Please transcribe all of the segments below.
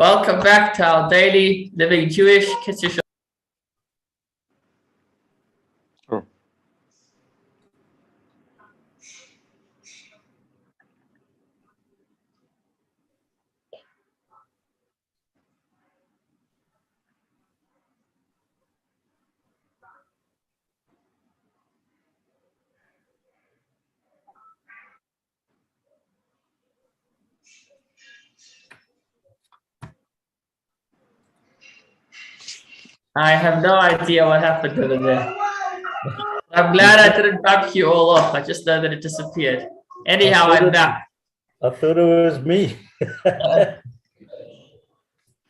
Welcome back to our daily Living Jewish Kitzur. I have no idea what happened over there. I'm glad I didn't bump you all off. I just know that it disappeared. Anyhow, I'm back. I thought it was me.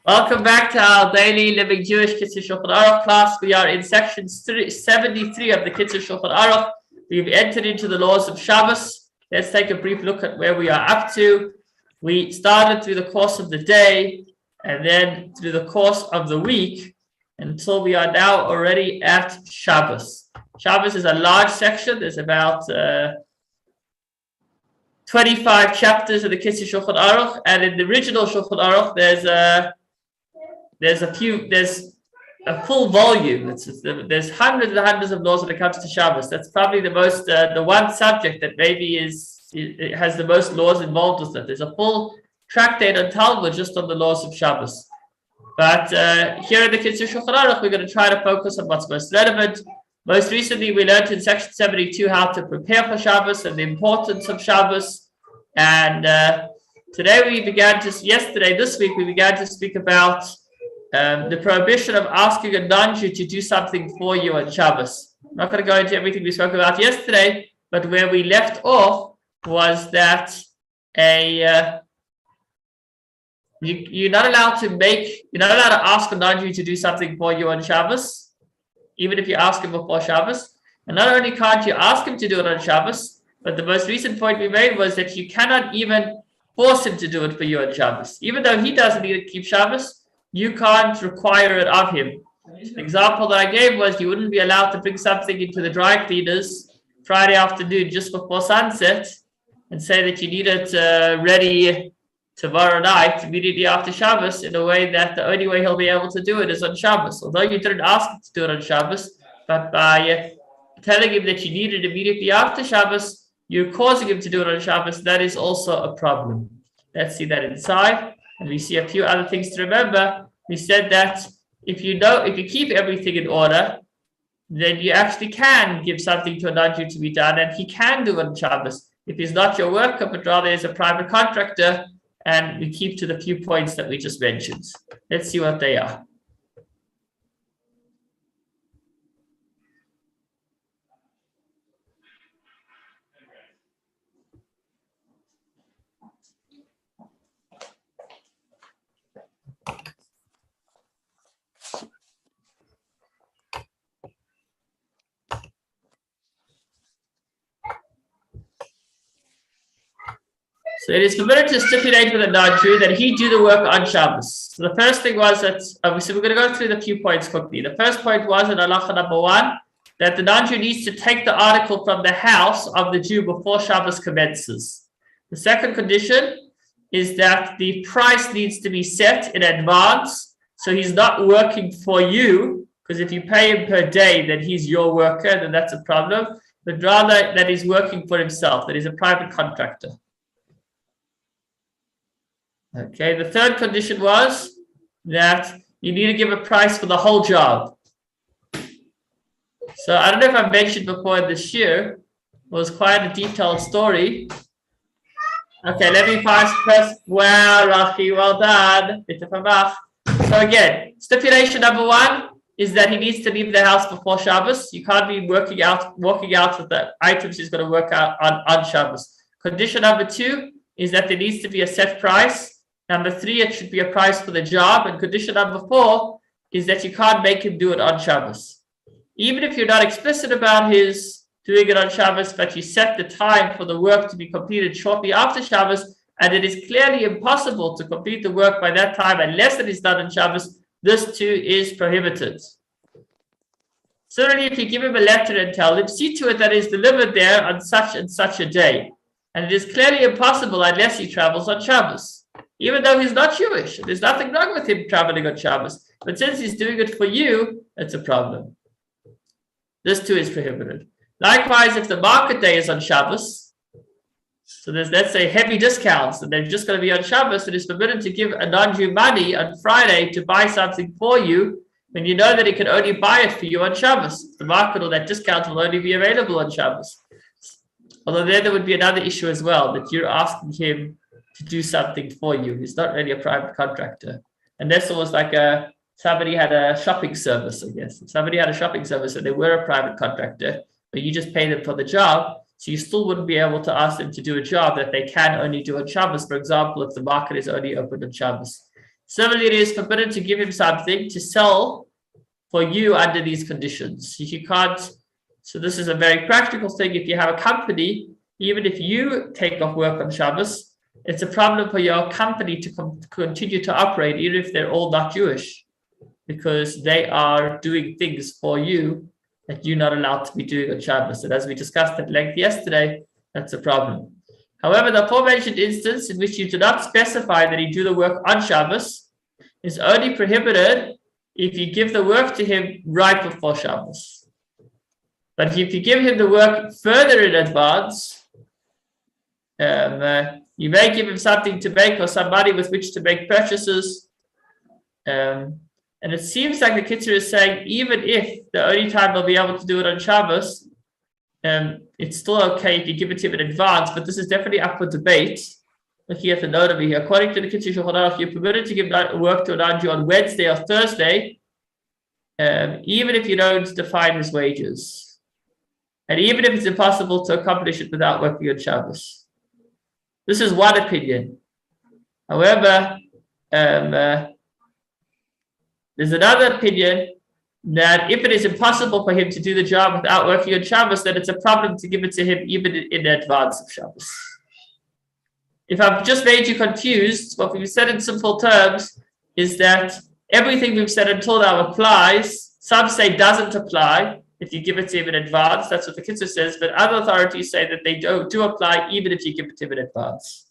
Welcome back to our daily Living Jewish Kitzur Shulchan Aruch class. We are in section 73 of the Kitzur Shulchan Aruch. We've entered into the laws of Shabbos. Let's take a brief look at where we are up to. We started through the course of the day and then through the course of the week until we are now already at Shabbos. Shabbos is a large section. There's about 25 chapters of the Kitzur Shulchan Aruch, and in the original Shulchan Aruch, there's a full volume. There's hundreds and hundreds of laws when it comes to Shabbos. That's probably the one subject that maybe it has the most laws involved with it. There's a full tractate on Talmud just on the laws of Shabbos. But here in the Kitzur Shulchan Aruch, we're going to try to focus on what's most relevant. Most recently, we learned in section 72 how to prepare for Shabbos and the importance of Shabbos. And this week, we began to speak about the prohibition of asking a non-Jew to do something for you on Shabbos. I'm not going to go into everything we spoke about yesterday, but where we left off was that you're not allowed to ask a non-Jew to do something for you on Shabbos, even if you ask him before Shabbos. And not only can't you ask him to do it on Shabbos, but the most recent point we made was that you cannot even force him to do it for you on Shabbos. Even though he doesn't need to keep Shabbos, you can't require it of him. The example that I gave was you wouldn't be allowed to bring something into the dry cleaners Friday afternoon just before sunset and say that you need it ready tomorrow night, immediately after Shabbos, in a way that the only way he'll be able to do it is on Shabbos. Although you didn't ask him to do it on Shabbos, but by telling him that you need it immediately after Shabbos, you're causing him to do it on Shabbos. That is also a problem. Let's see that inside. And we see a few other things to remember. We said that if you keep everything in order, then you actually can give something to a non-Jew to be done, and he can do it on Shabbos. If he's not your worker, but rather is a private contractor, and we keep to the few points that we just mentioned. Let's see what they are. So it is permitted to stipulate with a non-Jew that he do the work on Shabbos. So the first thing was that, so we're going to go through the few points quickly. The first point was in halacha number 1, that the non-Jew needs to take the article from the house of the Jew before Shabbos commences. The second condition is that the price needs to be set in advance, so he's not working for you, because if you pay him per day, then he's your worker, then that's a problem, but rather that he's working for himself, that he's a private contractor. Okay, the third condition was that you need to give a price for the whole job. So I don't know if I mentioned before this year, it was quite a detailed story. Okay, let me press. Well, Rafi, well done. So again, stipulation number 1 is that he needs to leave the house before Shabbos. You can't be walking out with the items he's going to work out on Shabbos. Condition number 2 is that there needs to be a set price. Number 3, it should be a price for the job. And condition number 4 is that you can't make him do it on Shabbos. Even if you're not explicit about his doing it on Shabbos, but you set the time for the work to be completed shortly after Shabbos, and it is clearly impossible to complete the work by that time unless it is done on Shabbos, this too is prohibited. Similarly, if you give him a letter and tell him, see to it that it is delivered there on such and such a day, and it is clearly impossible unless he travels on Shabbos. even though he's not Jewish. There's nothing wrong with him traveling on Shabbos. But since he's doing it for you, it's a problem. This too is prohibited. Likewise, if the market day is on Shabbos, so there's, let's say, heavy discounts, and they're just going to be on Shabbos, it is forbidden to give a non-Jew money on Friday to buy something for you when you know that he can only buy it for you on Shabbos. The market or that discount will only be available on Shabbos. Although there would be another issue as well, that you're asking him to do something for you. He's not really a private contractor. And that's almost like somebody had a shopping service, I guess. If somebody had a shopping service and they were a private contractor, but you just pay them for the job, so you still wouldn't be able to ask them to do a job that they can only do on Shabbos, for example, if the market is only open on Shabbos. Similarly, it is forbidden to give him something to sell for you under these conditions. You can't, so this is a very practical thing. If you have a company, even if you take off work on Shabbos, it's a problem for your company to continue to operate, even if they're all not Jewish, because they are doing things for you that you're not allowed to be doing on Shabbos. And as we discussed at length yesterday, that's a problem. However, the aforementioned instance in which you do not specify that he do the work on Shabbos is only prohibited if you give the work to him right before Shabbos. But if you give him the work further in advance, you may give him something to make or some money with which to make purchases. And it seems like the Kitzur is saying, even if the only time they'll be able to do it on Shabbos, it's still okay if you give it to him in advance, but this is definitely up for debate. Looking at the note over here, according to the Kitzur Shulchan Aruch, you're permitted to give work to a non-Jew on Wednesday or Thursday, even if you don't define his wages, and even if it's impossible to accomplish it without working on Shabbos. This is one opinion. However, there's another opinion that if it is impossible for him to do the job without working on Shabbos, then it's a problem to give it to him even in advance of Shabbos. If I've just made you confused, what we've said in simple terms is that everything we've said until now applies. Some say doesn't apply if you give it to him in advance. That's what the Kitzur says, but other authorities say that they do apply even if you give it to him in advance.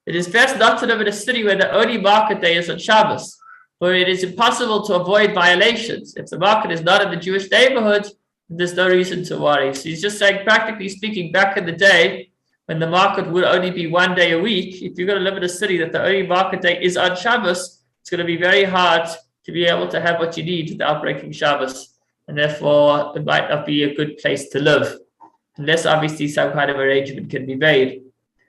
It is best not to live in a city where the only market day is on Shabbos, for it is impossible to avoid violations. If the market is not in the Jewish neighborhood, there's no reason to worry. So he's just saying, practically speaking, back in the day, when the market would only be one day a week, if you're going to live in a city that the only market day is on Shabbos, it's going to be very hard to be able to have what you need without breaking Shabbos. And therefore, it might not be a good place to live, unless obviously some kind of arrangement can be made.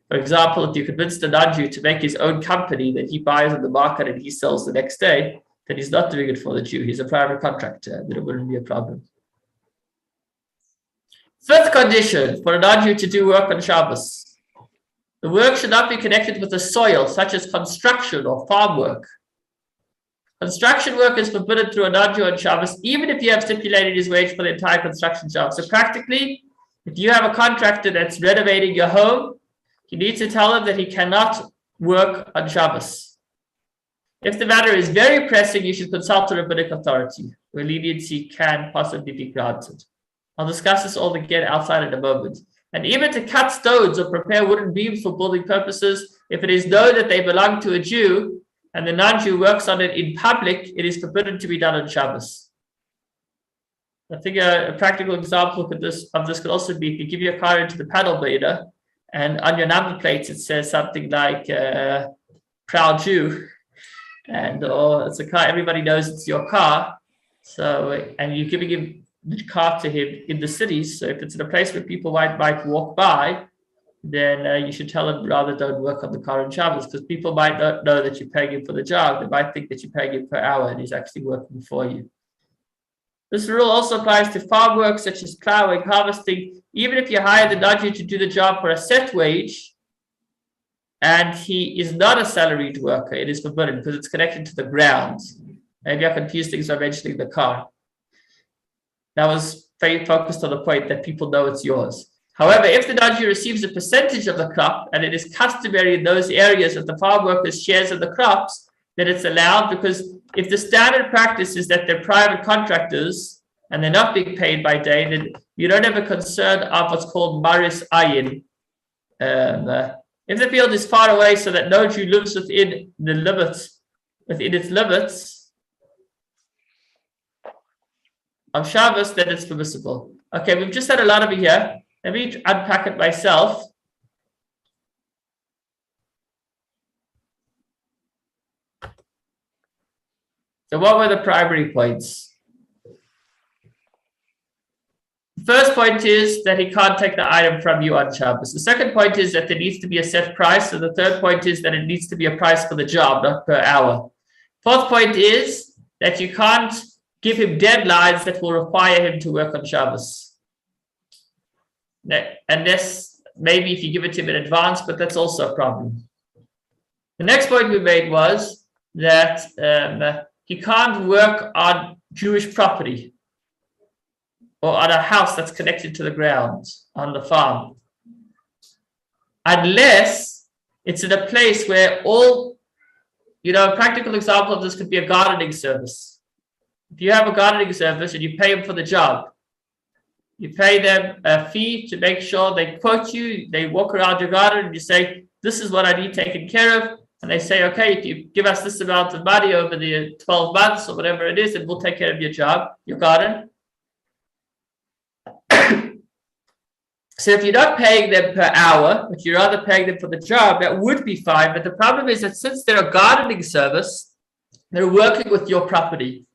For example, if you convince the non-Jew to make his own company that he buys on the market and he sells the next day, then he's not doing it for the Jew. He's a private contractor. Then it wouldn't be a problem. Fifth condition for a non-Jew to do work on Shabbos. The work should not be connected with the soil, such as construction or farm work. Construction work is forbidden through a non-Jew on Shabbos, even if you have stipulated his wage for the entire construction job. So practically, if you have a contractor that's renovating your home, you need to tell him that he cannot work on Shabbos. If the matter is very pressing, you should consult a rabbinic authority, where leniency can possibly be granted. I'll discuss this all again outside in a moment. And even to cut stones or prepare wooden beams for building purposes, if it is known that they belong to a Jew and the non-Jew works on it in public, it is forbidden to be done on Shabbos. I think a practical example of this could also be if you give your car into the paddle beater, and on your number plates it says something like "Proud Jew," and it's a car. Everybody knows it's your car. So, and you're giving him the car to him in the cities. So if it's in a place where people might walk by, then you should tell him rather don't work on the car on Shabbos, because people might not know that you're paying him for the job. They might think that you're paying him per hour and he's actually working for you. This rule also applies to farm work such as plowing, harvesting. Even if you hire the non-Jew to do the job for a set wage and he is not a salaried worker, it is forbidden because it's connected to the ground. Maybe I confused things by mentioning the car. That was very focused on the point that people know it's yours. However, if the non-Jew receives a percentage of the crop, and it is customary in those areas that the farm workers shares in the crops, then it's allowed, because if the standard practice is that they're private contractors and they're not being paid by day, then you don't have a concern of what's called maris ayin, If the field is far away so that no Jew lives within its limits of Shabbos, then it's permissible. Okay, we've just had a lot of it here. Let me unpack it myself. So what were the primary points? The first point is that he can't take the item from you on Shabbos. The second point is that there needs to be a set price. And the third point is that it needs to be a price for the job, not per hour. Fourth point is that you can't give him deadlines that will require him to work on Shabbos. Unless maybe if you give it to him in advance, but that's also a problem. The next point we made was that he can't work on Jewish property or on a house that's connected to the ground on the farm, unless it's in a place where all, a practical example of this could be a gardening service. If you have a gardening service and you pay them for the job, you pay them a fee to make sure they quote you, they walk around your garden and you say, this is what I need taken care of. And they say, okay, if you give us this amount of money over the 12 months or whatever it is, then we'll take care of your job, your garden. So if you're not paying them per hour, but you're rather paying them for the job, that would be fine. But the problem is that since they're a gardening service, they're working with your property.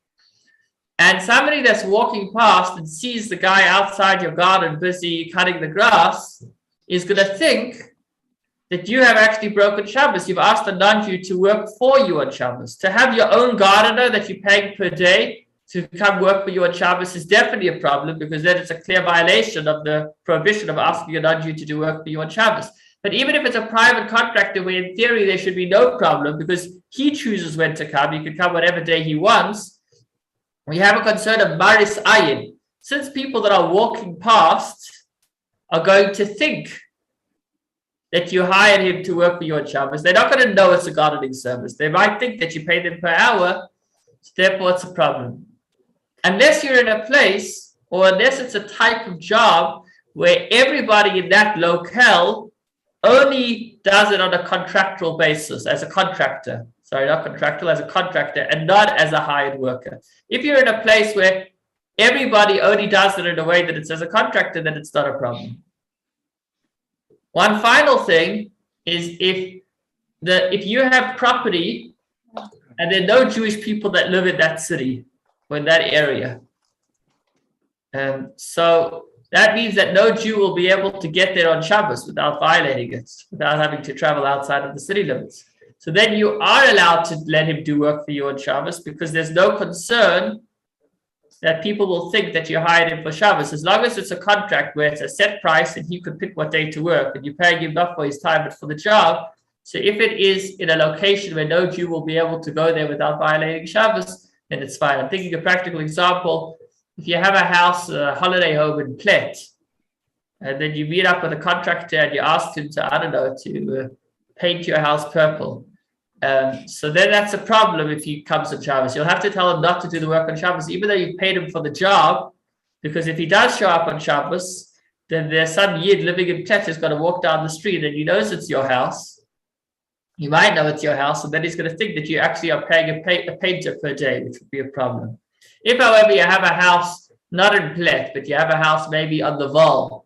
And somebody that's walking past and sees the guy outside your garden busy cutting the grass is going to think that you have actually broken Shabbos. You've asked a non-Jew to work for you on Shabbos. To have your own gardener that you're paying per day to come work for you on Shabbos is definitely a problem, because then it's a clear violation of the prohibition of asking a non-Jew to do work for you on Shabbos. But even if it's a private contractor, where in theory there should be no problem because he chooses when to come, he can come whatever day he wants, we have a concern of maris ayin. Since people that are walking past are going to think that you hired him to work for you on Shabbos, they're not going to know it's a gardening service. They might think that you pay them per hour, so therefore it's a problem. Unless you're in a place, or unless it's a type of job where everybody in that locale only does it on a contractual basis, as a contractor. Sorry, not contractual, as a contractor, and not as a hired worker. If you're in a place where everybody only does it in a way that it's as a contractor, then it's not a problem. One final thing is if you have property and there are no Jewish people that live in that city or in that area, so that means that no Jew will be able to get there on Shabbos without violating it, without having to travel outside of the city limits. So then you are allowed to let him do work for you on Shabbos, because there's no concern that people will think that you hired him for Shabbos, as long as it's a contract where it's a set price and he could pick what day to work and you're paying him not for his time but for the job. So if it is in a location where no Jew will be able to go there without violating Shabbos, then it's fine. I'm thinking a practical example. If you have a house, a holiday home in Plet, and then you meet up with a contractor and you ask him to, paint your house purple. So then that's a problem if he comes on Shabbos. You'll have to tell him not to do the work on Shabbos, even though you paid him for the job, because if he does show up on Shabbos, then there's some Yid living in Plet who's going to walk down the street and he knows it's your house. He might know it's your house, and then he's going to think that you actually are paying a painter per day, which would be a problem. If, however, you have a house not in Plet, but you have a house maybe on the Val,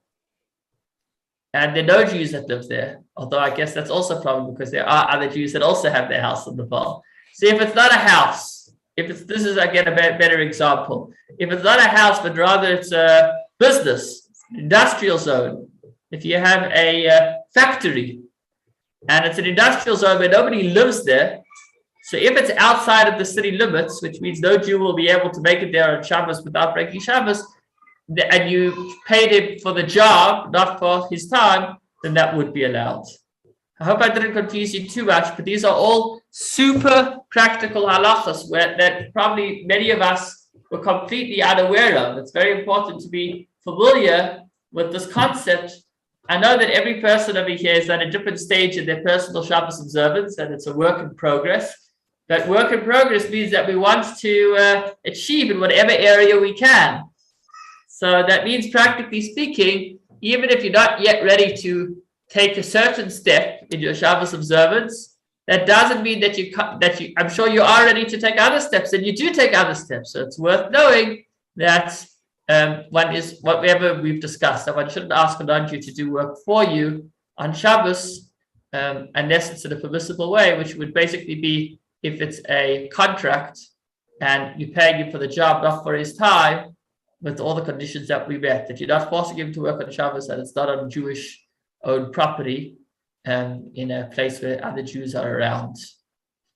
and there are no Jews that live there, although I guess that's also a problem because there are other Jews that also have their house on the Val. So if it's not a house, this is again a better example. If it's not a house, but rather it's a business, industrial zone, if you have a factory and it's an industrial zone where nobody lives there, so if it's outside of the city limits, which means no Jew will be able to make it there on Shabbos without breaking Shabbos, and you paid him for the job, not for his time, then that would be allowed. I hope I didn't confuse you too much, but these are all super practical halachas that probably many of us were completely unaware of. It's very important to be familiar with this concept. I know that every person over here is at a different stage in their personal Shabbos observance, and it's a work in progress. But work in progress means that we want to achieve in whatever area we can. So that means, practically speaking, even if you're not yet ready to take a certain step in your Shabbos observance, that doesn't mean that you I'm sure you are ready to take other steps, and you do take other steps. So it's worth knowing that one is whatever we've discussed, that one shouldn't ask an Jew to do work for you on Shabbos unless it's in a permissible way, which would basically be if it's a contract and you pay him for the job, not for his time, with all the conditions that we met, that you're not forcing him to work on Shabbos and it's not on Jewish-owned property in a place where other Jews are around.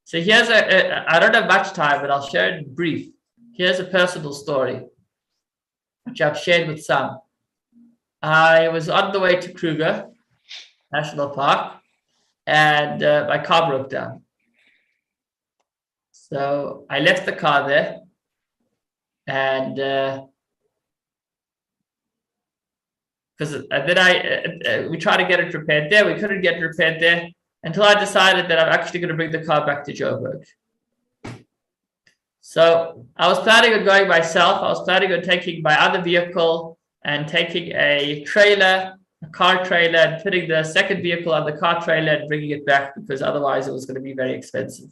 So here's I don't have much time, but I'll share it in brief. Here's a personal story, which I've shared with some. I was on the way to Kruger National Park, and my car broke down. So I left the car there, and then we tried to get it repaired there. We couldn't get it repaired there until I decided that I'm actually going to bring the car back to Joburg. So I was planning on going myself. I was planning on taking my other vehicle and taking a car trailer, and putting the second vehicle on the car trailer and bringing it back, because otherwise it was going to be very expensive.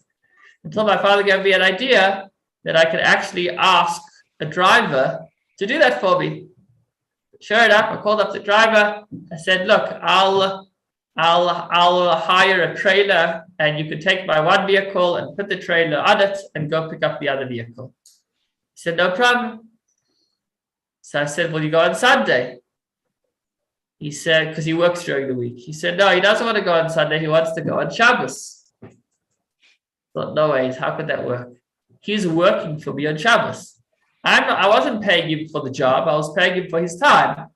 Until my father gave me an idea that I could actually ask a driver to do that for me. Sure enough, I called up the driver. I said, "Look, I'll hire a trailer, and you could take my one vehicle and put the trailer on it and go pick up the other vehicle." He said, "No problem." So I said, "Will you go on Sunday?" He said, because he works during the week. He said, "No, he doesn't want to go on Sunday. He wants to go on Shabbos." I thought, no ways, how could that work? He's working for me on Shabbos. I wasn't paying him for the job. I was paying him for his time,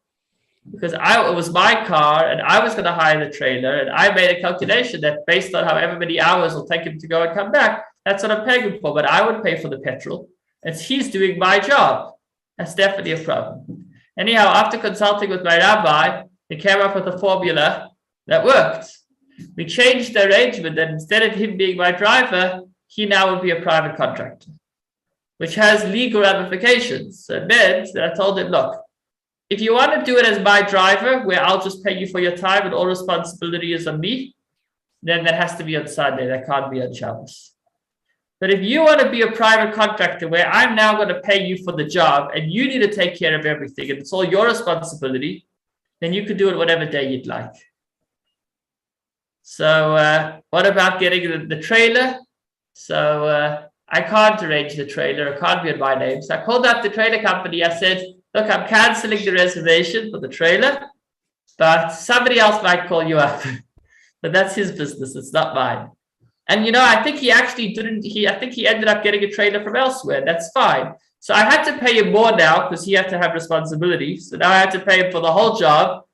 because it was my car and I was going to hire the trailer, and I made a calculation that based on however many hours it'll take him to go and come back, that's what I'm paying him for. But I would pay for the petrol. He's doing my job. That's definitely a problem. Anyhow, after consulting with my rabbi, he came up with a formula that worked. We changed the arrangement, and instead of him being my driver, he now would be a private contractor, which has legal ramifications. So it meant that I told him, "Look, if you want to do it as my driver, where I'll just pay you for your time and all responsibility is on me, then that has to be on Sunday. That can't be on Shabbos. But if you want to be a private contractor where I'm now going to pay you for the job and you need to take care of everything and it's all your responsibility, then you could do it whatever day you'd like." So what about getting the trailer? So I can't arrange the trailer. It can't be in my name. So I called up the trailer company. I said, "Look, I'm canceling the reservation for the trailer, but somebody else might call you up." But that's his business. It's not mine. And, I think he actually didn't. I think he ended up getting a trailer from elsewhere. That's fine. So I had to pay him more now because he had to have responsibility. So now I had to pay him for the whole job.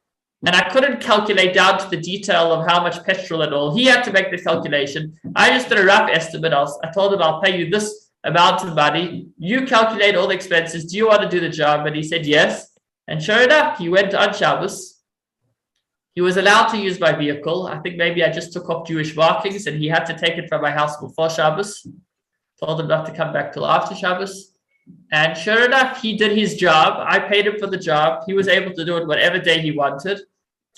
And I couldn't calculate down to the detail of how much petrol and all. He had to make the calculation. I just did a rough estimate. I told him, "I'll pay you this amount of money. You calculate all the expenses. Do you want to do the job?" And he said yes. And sure enough, he went on Shabbos. He was allowed to use my vehicle. I think maybe I just took off Jewish markings, and he had to take it from my house before Shabbos. Told him not to come back till after Shabbos. And sure enough, he did his job. I paid him for the job. He was able to do it whatever day he wanted,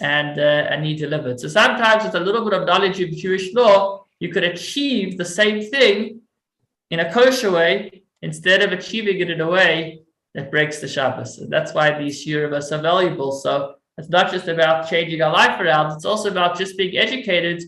and he delivered. So sometimes with a little bit of knowledge of Jewish law, you could achieve the same thing in a kosher way instead of achieving it in a way that breaks the Shabbos. And that's why these shiurim are so valuable. So it's not just about changing our life around. It's also about just being educated